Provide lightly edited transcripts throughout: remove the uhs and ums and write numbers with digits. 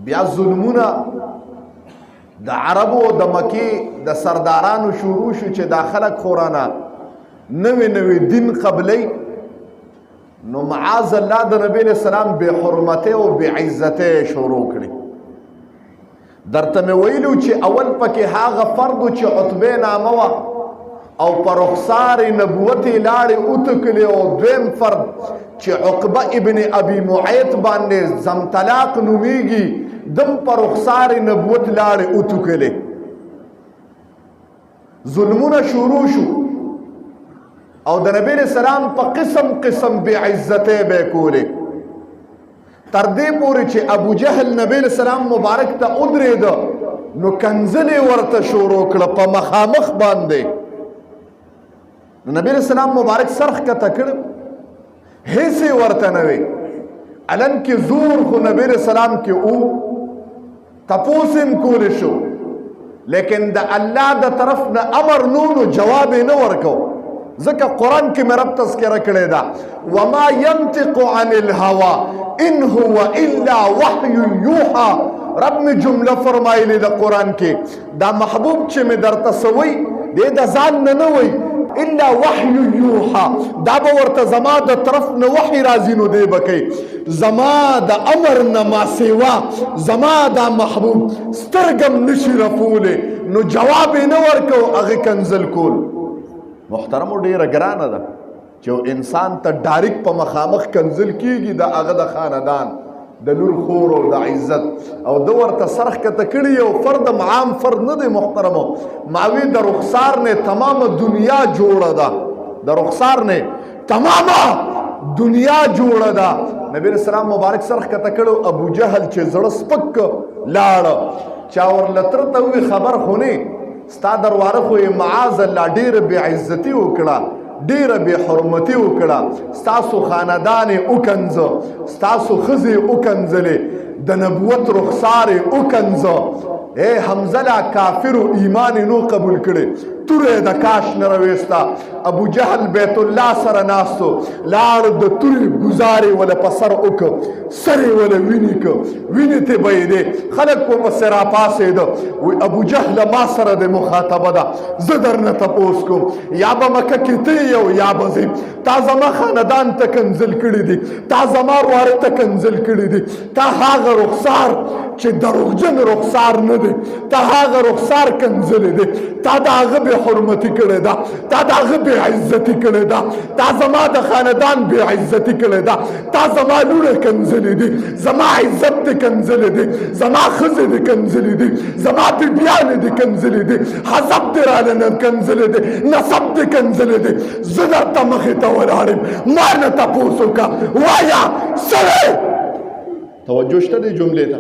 بیا ظلمونه د عربو د مکی د سردارانو شروع شو چې دا خلک خورانه نوی نوی دین قبلی نو معاذ الله د نبی علیہ السلام بے حرمته او بے عزته شروع کړي درته مې ویلو چې اول پکې هغه فرد چې عتبه نامه وه او پر رخسار نبوت لاړې اوتکلې او دویم فرد چې عقبه ابن ابي معيط باندې زمطلاق نومیږي دم پر رخسار نبوت لاړې اوتکلې ظلمونه شروع شو او د نبی علیہ السلام په قسم قسم بے عزته به کولې تر دې پورې چې ابو جهل نبی علیہ السلام مبارک ته ودرېد نو کنځلې ورته شروع کړه په مخامخ باندې نبی علیہ السلام مبارک سرخ کته کړ هیڅ ورته نه وي علن کې زور خو نبی علیہ السلام کې او تپوسم کول شو لیکن د الله د طرف نه امر نو جواب نه ورکو ځکه قرآن کې مې رب تذکره کړې ده وما ينطق عن الهوى ان هو الا وحي يوحى رب می جمله فرمایلی د قرآن کې دا محبوب چې مې درته سوی دې د ځان نه وي الا وحي يوحى دا به ورته زما د طرف نه وحي راځي نو دی به کوي زما د امر نه ما سیوا زما دا محبوب سترګم نشي رپولی نو جواب یې نه ورکو هغې کنځل کول محترمو ډیره ګرانه ده چې انسان ته ډایرک په مخامخ کنځل کیږي د هغه د خاندان د لور خور او د عزت او د ورته سرخ کته کړي او فرد عام فرد نه دی محترمو ماوی د رخسار نه تمام دنیا جوړه ده د رخسار نه تمام دنیا جوړه ده نبی اسلام مبارک سرخ کته کړو ابو جهل چې زړه سپک لاړ چا ورلتر ته وی خبر خونه ستا درواره خو معاذ الله ډیر بے عزتی وکړه ډیر بے حرمتی وکړه ستاسو خاندان وکنځه ستاسو ښځې وکنځلې د نبوت رخسار وکنځه اے حمزه لا کافر ایمان نو قبول کړي توره د کاش نه رويستا ابو جهل بیت الله سره ناستو لاړ د توري گزاري ولا پسر وک سره ولا ویني ته بيدې خلک په سرا پاسې دو ابو جهل ما سره د مخاطبه ده زدر نه تپوس کوم یا به مکه کې ته یو یا به زم تا زما خاندان ته کنزل کړي دي تا زما واره ته کنزل کړي دي تا هغه رخسار چې دروغجن رخسار نه دي تا هغه رخسار کنزل دي تا داغه به حرمتی کړي دا تا داغه به عزتی کړي دا تا زما د خاندان به عزتی کړي دا تا زما لور کنزل دي زما عزت کنزل دي زما خزه دي کنزل دي زما بیان دي کنزل دي حسب درانه کنزل دي نسب دي کنزل دي زړه ته مخه ته ولاړم ما نه تاسو کا وایا سره توجه شته دې جملې ته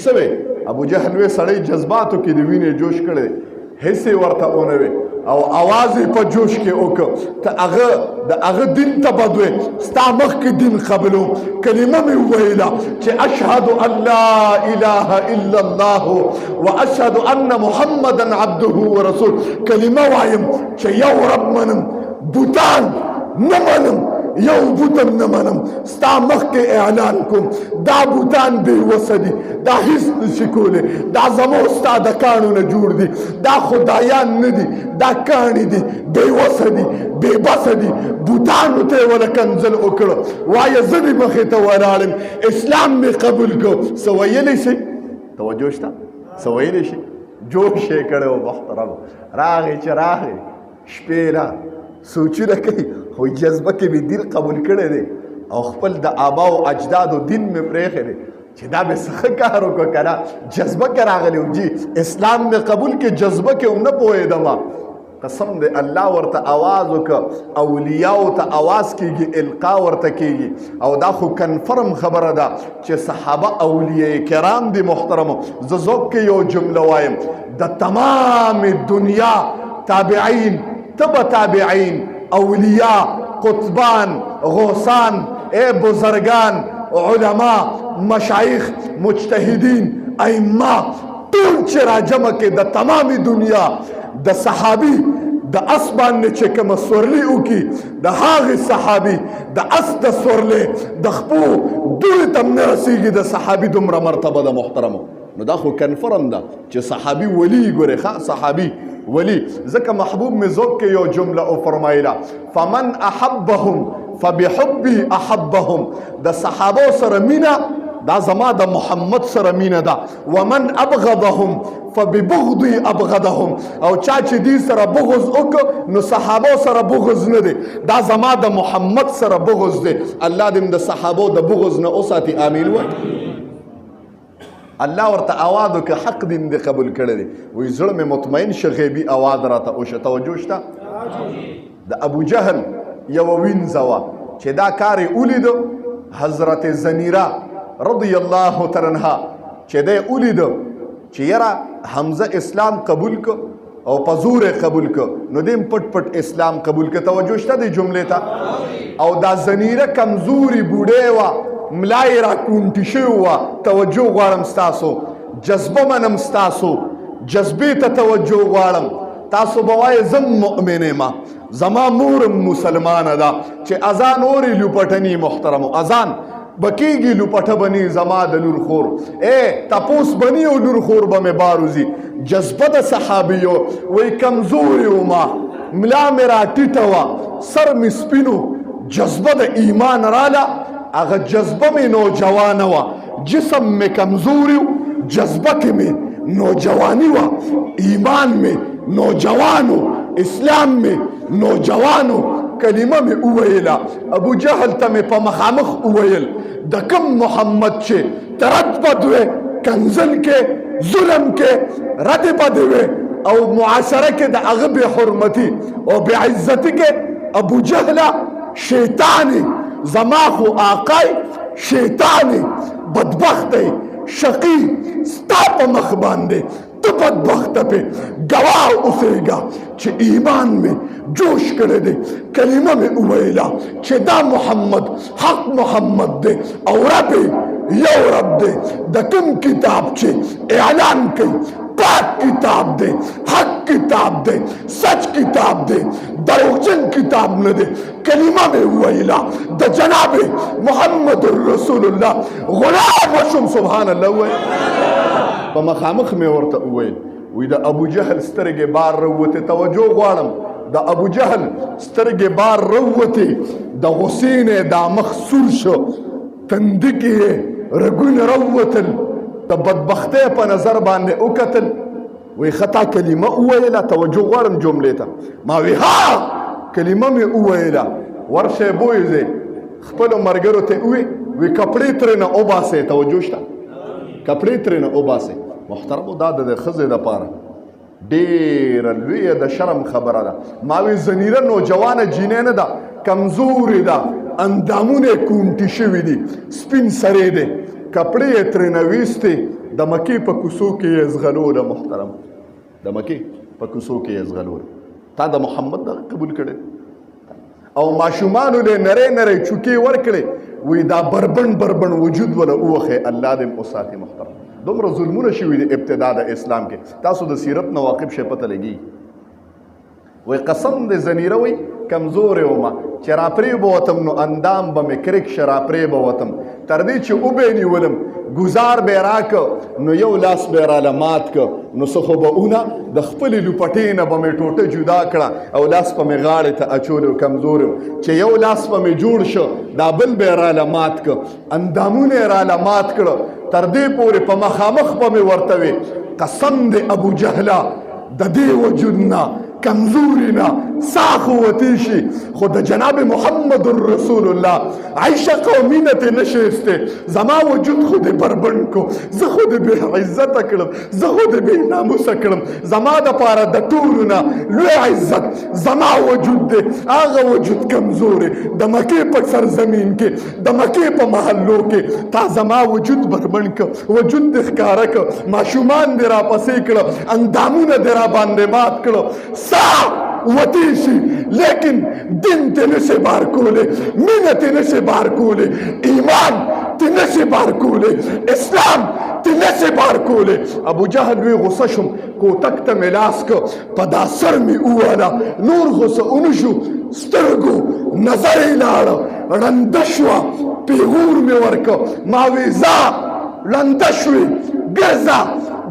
سوي ابو جهل وې سړی جذباتو کې دی وینې جوش کړي هیڅ ورته اونوي او आवाज په جوش کې وک ته هغه دین ته بدوي ستا مخ کې دین قبلو کلمه مې ویلا چې اشهد ان لا اله الا الله واشهد ان محمدا عبده ورسول کلمه وایم چې یو رب منم بوتان نه منم یو بوتم نه منم ستا مخ کې اعلان کوم دا بوتان بے وسدي دا هیڅ نشي کولی دا زمو ستا د کاڼو نه جوړ دي دا خدایان نه دي دا کاڼي دي بے وسدي بے بس دي بوتانو ته ولا کنځل وکړه وایه زه دې مخې ته ولاړم اسلام مې قبول کو څه ویلی شي توجه شته څه ویلی شي جوش یې کړی و محترم راغی چې راغی شپېله سوچونه کوي خو جذبه کې به دین قبول کړی دی او خپل د آبا او اجدادو دین مې پرېښی دی چې دا به څه کار وکړو که نه جذبه کې راغلی وم جي اسلام مې قبول کې جذبه کې هم نه پوهېدم قسم دی الله ورته آواز وکړه اولیاو ته آواز کېږي القا ورته کېږي او دا خو کنفرم خبره ده چې صحابه اولیاء کرام دي محترمو زه ذوق کې یو جمله وایم د تمام دنیا تابعین تبا تابعین اولیاء قطبان غوثان اے بزرگان علماء مشایخ مجتہدین ائمہ ټول چې راجمع کې د تمامي دنیا د صحابي د اس باندې چې کوم سورلی وکي د هغه صحابي د اس د سورلې د خپو دوی تم نه رسیږي د صحابي دومره مرتبه د محترمو. نو دا خو کنفرم ده چې صحابي ولی ګوره ښه صحابي ولی. ځکه محبوب می ذوق کې یو جمله او فرمایله فمن احبهم فبحبي احبهم. د صحابو سره مینا دا زما د محمد سره مینا ده. ومن ابغضهم فببغضي ابغضهم. او چا چې دې سره بغض وکړ نو صحابو سره بغض نه دی، دا زما د محمد سره بغض دی. الله دې د صحابو د بغض نه اوساتي. امین وایي. الله ورته آواز وکړه حق دین دې قبول کړی دی. وایي زړه مې مطمئن شه غیبي آواز راته وشه. توجه شته؟ د ابو جهل یوه وینځه وه چې دا کار یې ولیده. حضرت زنیره رضی الله تعالی عنها چې دی ولیده چې یاره حمزه اسلام قبول که او په زور یې قبول که نو دیم پټ پټ اسلام قبول که. توجه شته دې جملې ته؟ او دا زنیره کمزوري بوډۍ وه، ملای را کونټي شوې وه. توجه غواړم ستاسو، جذبه منم ستاسو، جذبې ته توجه غواړم. تاسو به وایئ زم مؤمن یم، زما مورم مسلمانه ده چې اذان اوري لوپټني محترمو. اذان به کېږي لوپټه بني زما د لور خور. تپوس بني او لور خور به مې باروزي. جذبه د صحابیو وایي کمزوري وما، ملا مې را ټیټه وه، سر مې سپینو. جذبه د ایمان راله، اگر جذبه میں نوجوان ہوا، جسم میں کمزوری ہو، جذبہ کے میں نوجوانی ہوا، ایمان میں نوجوان ہو، اسلام میں نوجوان ہو. کلمہ میں اویلا ابو جہل تمہیں پا مخامخ اویل دکم محمد چھے ترد بدوے کنزل کے ظلم کے رد بدوے او معاشرہ کے دا اغب حرمتی او بعزتی کے ابو جہلہ شیطانی زماخو آقای شیطانی بدبخت شقی ستا پا مخ باندے تو بدبخت پہ گواہ اسے گا چھے ایمان میں جوش کرے دے. کلمہ میں اویلا چھے دا محمد حق محمد دے اور رب یو رب دے. دکم کتاب چھے اعلان کئی پاک کتاب دے، حق کتاب دے، سچ کتاب دے، دروغجن کتاب نہ دے. کلمہ میں ویلا دا جناب محمد الرسول اللہ غلام وشم سبحان اللہ ہوئے. پا مخامخ میں ورطا ہوئے وی دا ابو جہل سترگ بار روتے. توجہ غوارم دا ابو جہل سترگ بار روتے دا غسین دا مخصور شو تندکی رگون روتل دا بدبختے پا نظر باندے اکتل. وی خطا کلمہ اویلا. توجہ غوارم جملے تا ما وی ہاں کلمہ میں اویلا ورشے بوئیزے خپلو مرگرو تے اوی وی کپڑی ترین اوبا سے. توجہ شتا کپڑی ترین اوبا سے. محترمو دا دا خزے دا پارا دیر لوی دا شرم خبر دا. ماوی زنیرہ نوجوان جینے دا کمزوری دا اندامون کونٹی شوی دی سپین سرے دے کپڑے ترنویستے دا مکی پا کسو کے ازغلو دا. محترم دا مکی پا کسو کے ازغلو تا دا محمد دا قبول کرے او معشومانو لے نرے نرے چکے ورکڑے وی دا بربن بربن وجود والا اوخے. اللہ دم اساتی. محترم دومره ظلمونه شوي دي ابتدا د اسلام کې. تاسو د سیرت نه واقف شئ پته لګي. وی قسم د زنیره وی کمزور وما چې را پرې بوتم نو اندام به مې کرک شه را پرې بوتم تر دې چې وبې نیولم گزار به راکه نو یو لاس به راله مات که نو څه خو به اونه د خپلې لوپټې نه به مې ټوټه جدا کړه او لاس به مې غاړې ته اچولو. کمزور چې یو لاس به مې جوړ شو دا بل به راله مات که اندامونه یې راله مات کړه تر دې پورې په مخامخ به مې ورته وي قسم د ابو جهله د دې وجود نه کمزورینا ساخ وتیشی خود جناب محمد الرسول اللہ عائشہ قومینت نشستے زما وجود خود بربن کو ز خود بے عزت اکڑم ز خود بے ناموس اکڑم زما دا پارا دا طولنا لوی عزت زما وجود دے آغا وجود کمزورے دا مکے پا سرزمین کے دا مکے پا محلوں کے تا زما وجود بربن کو وجود دخکارا کو معشومان دیرا پسے کڑو اندامون دیرا باندے مات کڑو وتیشی لیکن دن تینے سے بار کولے مینہ تینے سے بار کولے ایمان تینے سے بار کولے اسلام تنه سے بار کولے. ابو جہل وی غصہ شم کو تکتا ملاس کا پدا سر میں اوالا نور غصہ انشو سترگو نظر لارا رندشوا پیغور میں ورکا ماویزا رندشوی گرزا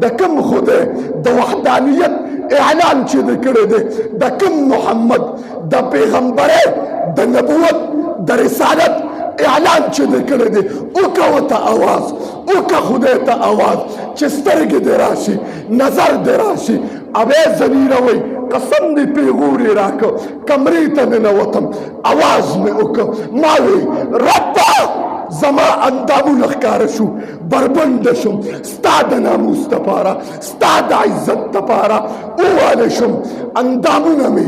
دا کم خودے دا وحدانیت اعلان چی دے کرے دے دا کم محمد دا پیغمبرے دا نبوت دا رسالت اعلان چی دے کرے دے اوکا وطا آواز اوکا خودے تا آواز چسترگ دے راشی نظر دے راشی ابے زنیروی قسم دی پیغوری راکا کمری تا ننوتم آواز میں اوکا ماوی ربا زما اندامو لخکارشو بربندشم ستاد ناموس تپارا ستاد عزت تپارا اوالشم اندامو نمی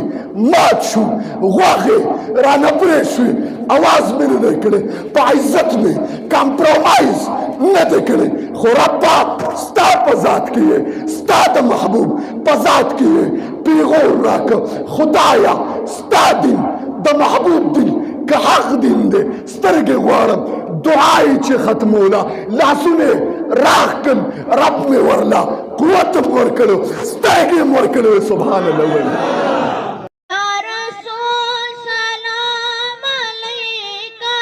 مات شو غواغی رانا پریشوی آواز میں نہ دکڑے پا عزت میں کمپرومائز نہ دکڑے خورابا ستا پزاد کیے ستا دا محبوب پزاد کیے پیغور راک خدایا ستا دن دا محبوب دن کہ حق دن دے سترگ غوارم دعائی چی ختمولا لاسونے راہ کن رب میں ورلا قوت مرکلو سترگ مرکلو سبحان اللہ یا رسول سلام علیکہ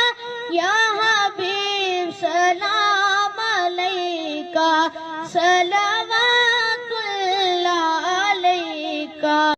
یا حبیب سلام علیکہ صلوات